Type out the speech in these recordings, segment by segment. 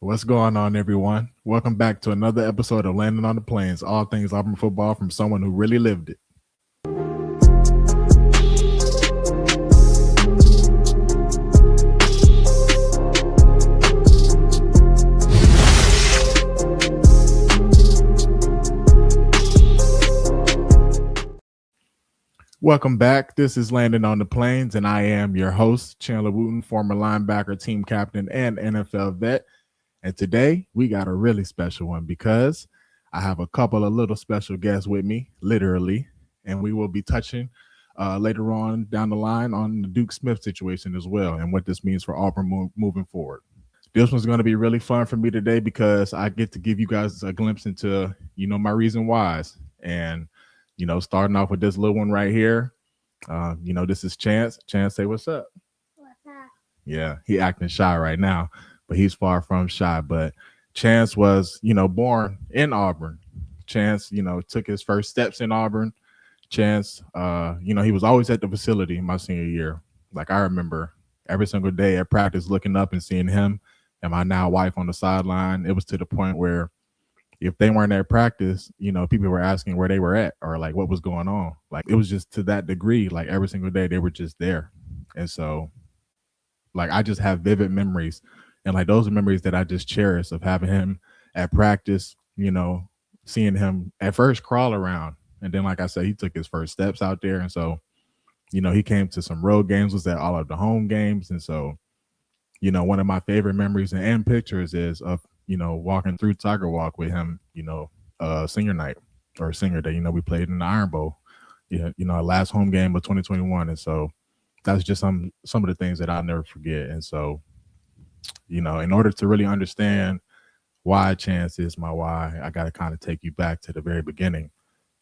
What's going on, everyone? Welcome back to another episode of Landing on the Plains, all things Auburn football from someone who really lived it. Welcome back. This is Landing on the Plains, and I am your host, Chandler Wooten, former linebacker, team captain, and NFL vet. And today we got a really special one because I have a couple of little special guests with me, literally, and we will be touching later on down the line on the Duke Smith situation as well and what this means for Auburn moving forward. This one's going to be really fun for me today because I get to give you guys a glimpse into, my reason whys. And, starting off with this little one right here, this is Chance. Chance, say what's up. What's up? Yeah, he acting shy right now, but he's far from shy. But Chance was, born in Auburn. Chance, took his first steps in Auburn. Chance, he was always at the facility my senior year. Like I remember every single day at practice looking up and seeing him and my now wife on the sideline. It was to the point where if they weren't at practice, people were asking where they were at or like what was going on. Like it was just to that degree, like every single day they were just there. And so like I just have vivid memories. And like those are memories that I just cherish of having him at practice, seeing him at first crawl around. And then, like I said, he took his first steps out there. And so, he came to some road games, was at all of the home games. And so, one of my favorite memories and pictures is of, walking through Tiger Walk with him, senior night or senior day. We played in the Iron Bowl, last home game of 2021. And so that's just some of the things that I'll never forget. And so, in order to really understand why Chance is my why, I got to kind of take you back to the very beginning.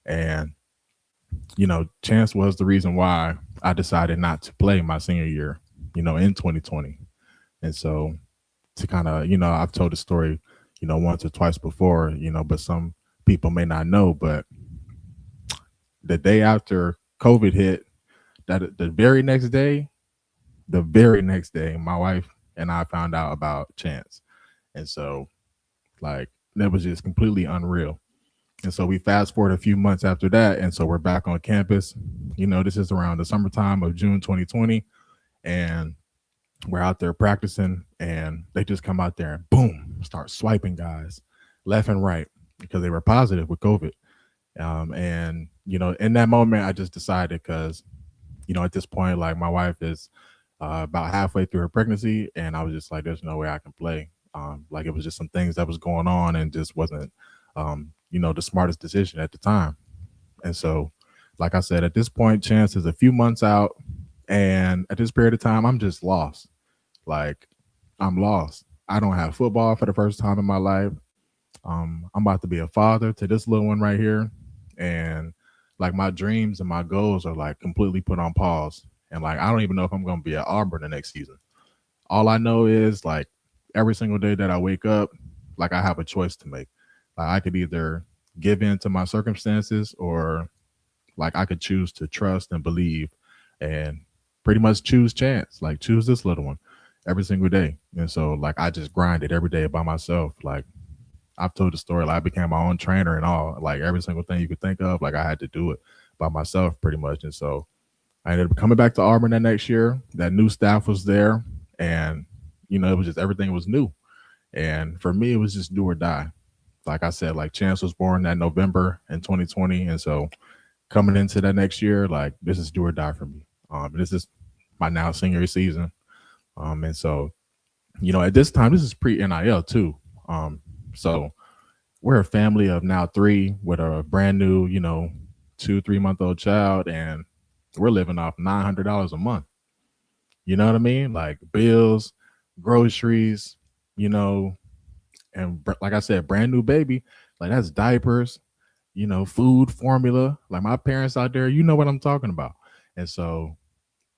And, Chance was the reason why I decided not to play my senior year, in 2020. And so to kind of, I've told the story, once or twice before, but some people may not know. But the day after COVID hit, that the very next day, my wife and I found out about Chance. And so like that was just completely unreal. And so we fast forward a few months after that. And so we're back on campus. This is around the summertime of June 2020. And we're out there practicing and they just come out there and boom, start swiping guys left and right because they were positive with COVID. And, in that moment, I just decided because, at this point, like my wife is about halfway through her pregnancy and I was just like, there's no way I can play. Like it was just some things that was going on and just wasn't, the smartest decision at the time. And so, like I said, at this point, Chance is a few months out. And at this period of time, I'm just lost. Like I'm lost. I don't have football for the first time in my life. I'm about to be a father to this little one right here. And like my dreams and my goals are like completely put on pause. And like, I don't even know if I'm going to be at Auburn the next season. All I know is like every single day that I wake up, like I have a choice to make. Like I could either give in to my circumstances or like I could choose to trust and believe and pretty much choose Chance, like choose this little one every single day. And so like I just grinded every day by myself. Like I've told the story, like I became my own trainer and all, like every single thing you could think of, like I had to do it by myself pretty much. And so I ended up coming back to Auburn that next year. That new staff was there and, it was just everything was new. And for me, it was just do or die. Like I said, like Chance was born that November in 2020. And so coming into that next year, like this is do or die for me. This is my now senior season. And so, at this time, this is pre-NIL too. So we're a family of now 3 with a brand new, 2-3 month old child. And we're living off $900 a month. You know what I mean? Like bills, groceries, and like I said, brand new baby, like that's diapers, food, formula. Like my parents out there, you know what I'm talking about. And so,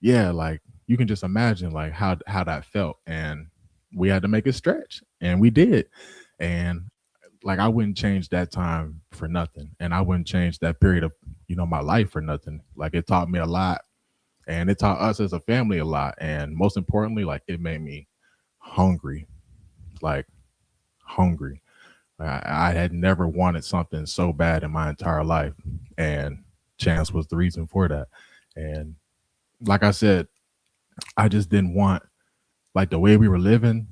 yeah, like you can just imagine like how that felt. And we had to make it stretch and we did. And like, I wouldn't change that time for nothing. And I wouldn't change that period of, my life for nothing. Like it taught me a lot and it taught us as a family a lot. And most importantly, like it made me hungry. Like hungry. I had never wanted something so bad in my entire life, and Chance was the reason for that. And like I said, I just didn't want like the way we were living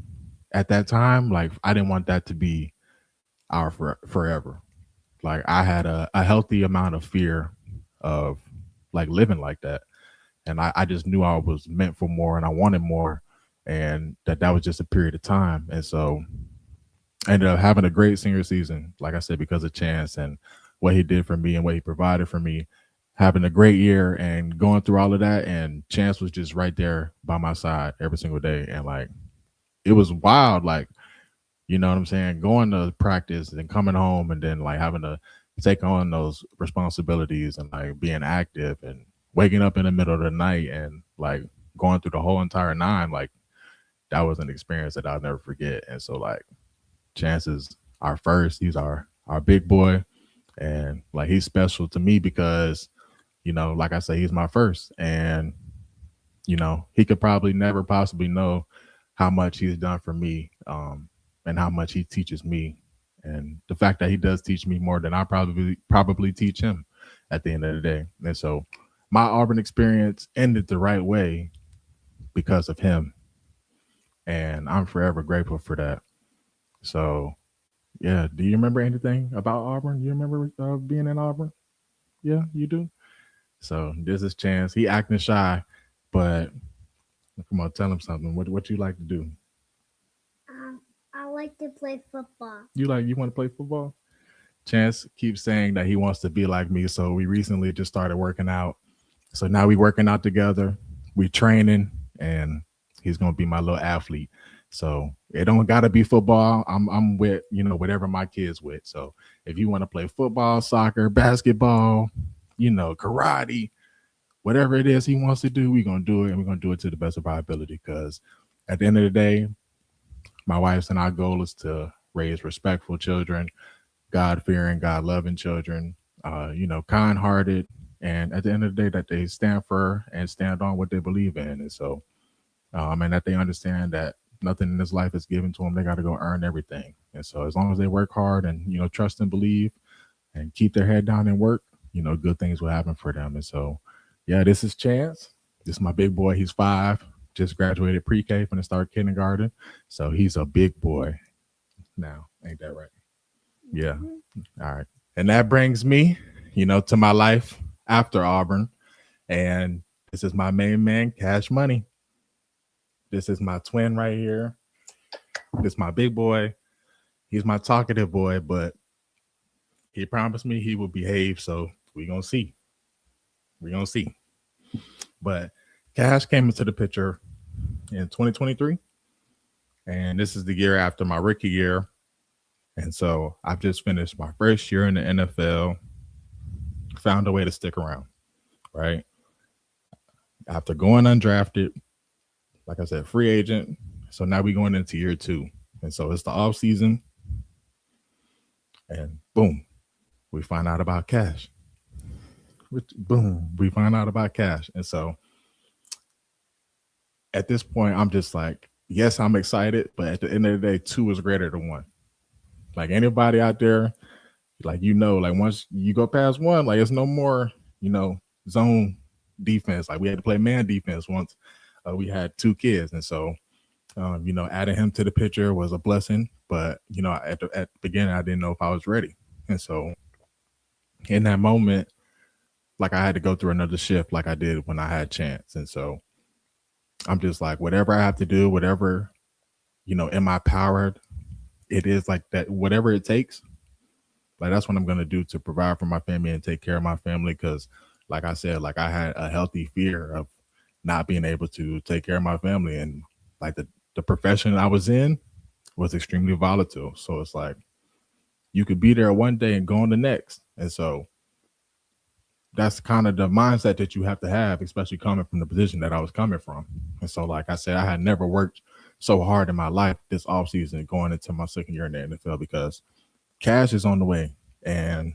at that time. Like I didn't want that to be our forever. Like I had a healthy amount of fear of like living like that, and I just knew I was meant for more and I wanted more, and that was just a period of time. And so I ended up having a great senior season, like I said, because of Chance and what he did for me and what he provided for me. Having a great year and going through all of that, and Chance was just right there by my side every single day, and like it was wild. Like you know what I'm saying? Going to practice and coming home and then like having to take on those responsibilities and like being active and waking up in the middle of the night and like going through the whole entire nine, like that was an experience that I'll never forget. And so like Chance is our first, he's our big boy, and like he's special to me because, you know, like I say, he's my first. And, you know, he could probably never possibly know how much he's done for me, and how much he teaches me, and the fact that he does teach me more than I probably teach him at the end of the day. And so my Auburn experience ended the right way because of him, and I'm forever grateful for that. So yeah, do you remember anything about Auburn? You remember being in Auburn? Yeah, you do. So this is Chance. He acting shy, but come on, tell him something. What you like to do? I like to play football. You want to play football? Chance keeps saying that he wants to be like me, so we recently just started working out. So now we working out together, we training, and he's gonna be my little athlete. So it don't gotta be football. I'm with whatever my kids with. So if you want to play football, soccer, basketball, karate, whatever it is he wants to do, we're gonna do it, and we're gonna do it to the best of our ability. Because at the end of the day, my wife's and our goal is to raise respectful children, God fearing, God loving children, kind hearted, and at the end of the day, that they stand for and stand on what they believe in. And so, and that they understand that nothing in this life is given to them. They got to go earn everything. And so, as long as they work hard and, trust and believe and keep their head down and work, good things will happen for them. And so, yeah, this is Chance. This is my big boy. He's 5, just graduated pre-K from the start kindergarten. So he's a big boy now. Ain't that right? Yeah. All right. And that brings me, to my life after Auburn. And this is my main man, Cash Money. This is my twin right here. This is my big boy. He's my talkative boy, but he promised me he will behave. So we're going to see. We're going to see. But Cash came into the picture in 2023. And this is the year after my rookie year. And so I've just finished my first year in the NFL, found a way to stick around, right? After going undrafted, like I said, free agent. So now we're going into year 2. And so it's the off season. And boom, we find out about Cash. Boom, we find out about Cash. And so at this point, I'm just like, yes, I'm excited. But at the end of the day, 2 is greater than 1. Like anybody out there, like, like once you go past 1, like it's no more, zone defense. Like we had to play man defense once we had 2 kids. And so, adding him to the picture was a blessing. But, at the beginning, I didn't know if I was ready. And so in that moment, like I had to go through another shift like I did when I had Chance. And so I'm just like, whatever I have to do, whatever, in my power, it is like that, whatever it takes, like that's what I'm going to do to provide for my family and take care of my family. Because like I said, like I had a healthy fear of not being able to take care of my family. And like the profession I was in was extremely volatile. So it's like you could be there one day and go on the next. And so that's kind of the mindset that you have to have, especially coming from the position that I was coming from. And so, like I said, I had never worked so hard in my life this offseason going into my second year in the NFL because Cash is on the way. And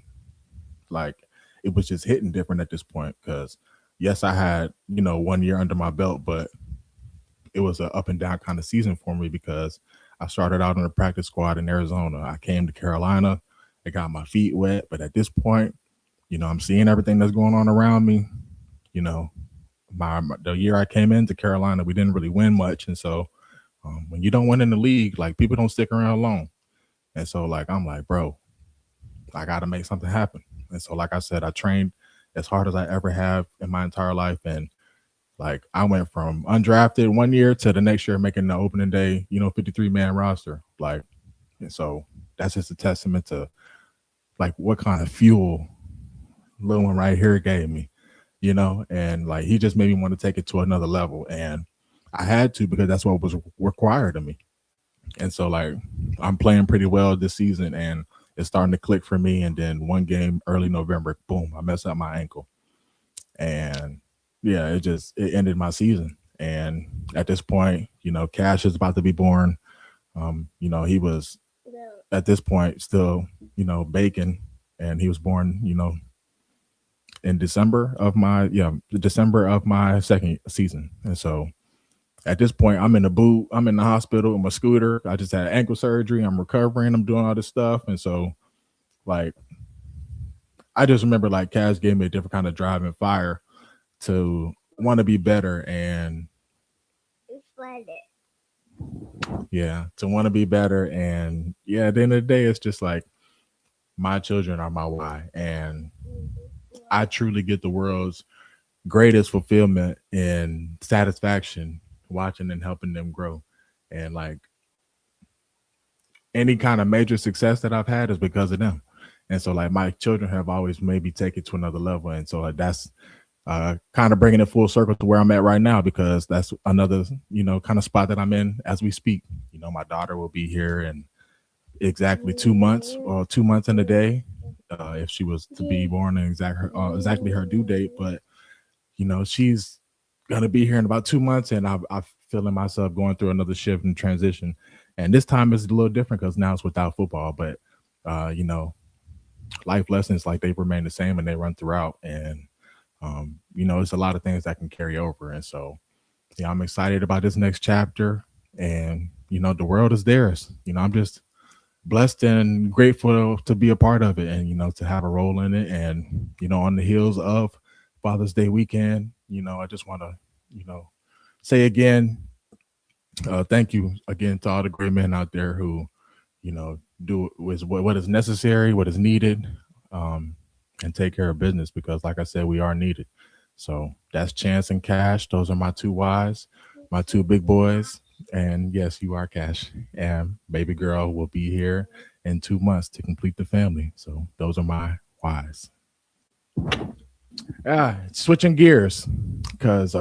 like it was just hitting different at this point because yes, I had, 1 year under my belt, but it was an up and down kind of season for me because I started out in the practice squad in Arizona. I came to Carolina. I got my feet wet, but at this point, I'm seeing everything that's going on around me. You know, the year I came into Carolina, we didn't really win much, and so when you don't win in the league, like people don't stick around long. And so like I'm like, bro, I got to make something happen. And so like I said, I trained as hard as I ever have in my entire life, and like I went from undrafted one year to the next year making the opening day, 53-man roster. Like, and so that's just a testament to like what kind of fuel little one right here gave me, and like he just made me want to take it to another level. And I had to because that's what was required of me. And so like I'm playing pretty well this season and it's starting to click for me. And then one game early November, boom, I messed up my ankle. And yeah, it ended my season. And at this point, Cash is about to be born. He was at this point still, baking, and he was born, in December of my second season. And so at this point, I'm in the boot, I'm in the hospital with my scooter. I just had ankle surgery. I'm recovering. I'm doing all this stuff. And so like I just remember like Cash gave me a different kind of drive and fire to want to be better and yeah, to want to be better. And yeah, at the end of the day, it's just like my children are my why. And I truly get the world's greatest fulfillment and satisfaction watching and helping them grow. And like any kind of major success that I've had is because of them. And so like my children have always made me take it to another level. And so that's kind of bringing it full circle to where I'm at right now, because that's another, kind of spot that I'm in as we speak. My daughter will be here in exactly 2 months, or 2 months in a day, if she was to be born in exactly her due date. But she's gonna be here in about 2 months, and I'm feeling myself going through another shift and transition. And this time is a little different because now it's without football, but life lessons, like, they remain the same and they run throughout. And it's a lot of things that can carry over. And so yeah, I'm excited about this next chapter. And the world is theirs. I'm just blessed and grateful to be a part of it, and to have a role in it. And on the heels of Father's Day weekend, I just want to say again, thank you again to all the great men out there who do what is necessary, what is needed, and take care of business, because like I said, we are needed. So that's Chance and Cash. Those are my two Y's, my two big boys. And yes, you are Cash. And baby girl will be here in 2 months to complete the family. So those are my Y's. Switching gears, because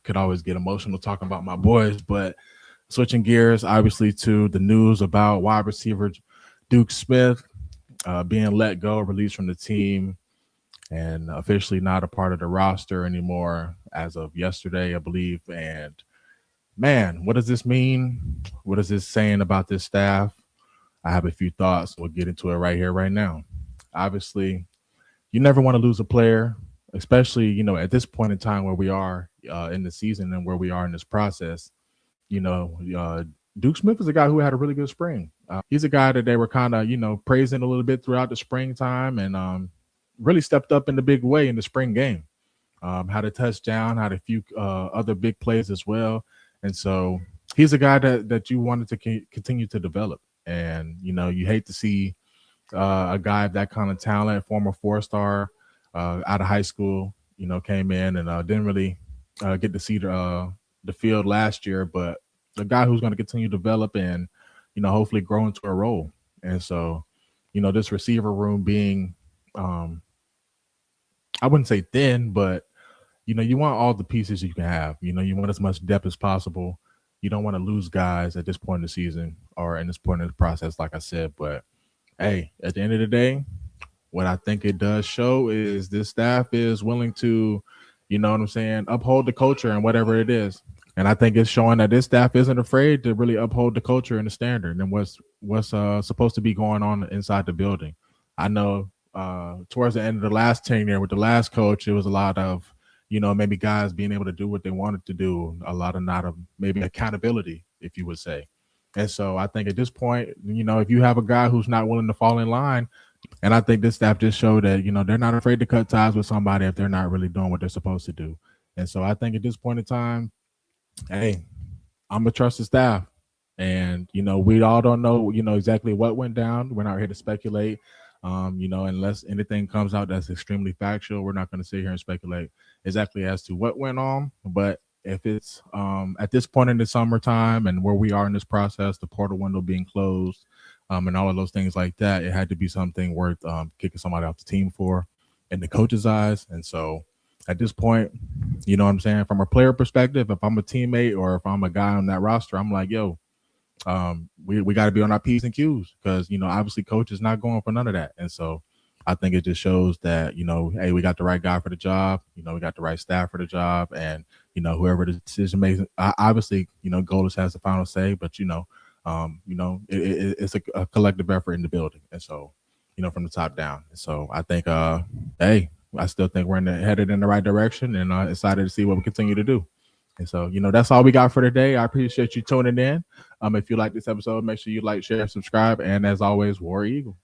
could always get emotional talking about my boys, but switching gears, obviously, to the news about wide receiver Duke Smith being let go, released from the team, and officially not a part of the roster anymore as of yesterday, I believe. And man, what does this mean? What is this saying about this staff? I have a few thoughts. We'll get into it right here, right now. Obviously, you never want to lose a player, especially, at this point in time where we are in the season and where we are in this process. Duke Smith is a guy who had a really good spring. He's a guy that they were kind of, praising a little bit throughout the springtime, and really stepped up in the big way in the spring game. Had a touchdown, had a few other big plays as well. And so he's a guy that you wanted to continue to develop. And, you hate to see a guy of that kind of talent, former 4-star out of high school, came in and didn't really get to see the field last year, but a guy who's going to continue to develop and, hopefully grow into a role. And so, this receiver room being, I wouldn't say thin, but, you want all the pieces you can have. You want as much depth as possible. You don't want to lose guys at this point in the season or in this point in the process, like I said. But, hey, at the end of the day, what I think it does show is this staff is willing to, uphold the culture and whatever it is. And I think it's showing that this staff isn't afraid to really uphold the culture and the standard and what's supposed to be going on inside the building. I know towards the end of the last tenure with the last coach, it was a lot of, maybe guys being able to do what they wanted to do, a lot of not of maybe accountability, if you would say. And so I think at this point, if you have a guy who's not willing to fall in line, and I think this staff just showed that, they're not afraid to cut ties with somebody if they're not really doing what they're supposed to do. And so I think at this point in time, hey, I'm a trusted staff. And, we all don't know, exactly what went down. We're not here to speculate. Unless anything comes out that's extremely factual, we're not going to sit here and speculate exactly as to what went on. But if it's at this point in the summertime and where we are in this process, the portal window being closed, and all of those things like that, it had to be something worth kicking somebody off the team for in the coach's eyes. And so at this point, you know what I'm saying? From a player perspective, if I'm a teammate or if I'm a guy on that roster, I'm like, yo, we got to be on our P's and Q's because, obviously coach is not going for none of that. And so I think it just shows that, hey, we got the right guy for the job. We got the right staff for the job. And, whoever the decision makes, obviously, Goldust has the final say, but, it's a collective effort in the building. And so, from the top down. And so I think, hey, I still think we're headed in the right direction, and excited to see what we continue to do. And so, that's all we got for today. I appreciate you tuning in. If you like this episode, make sure you like, share, subscribe, and as always, War Eagle.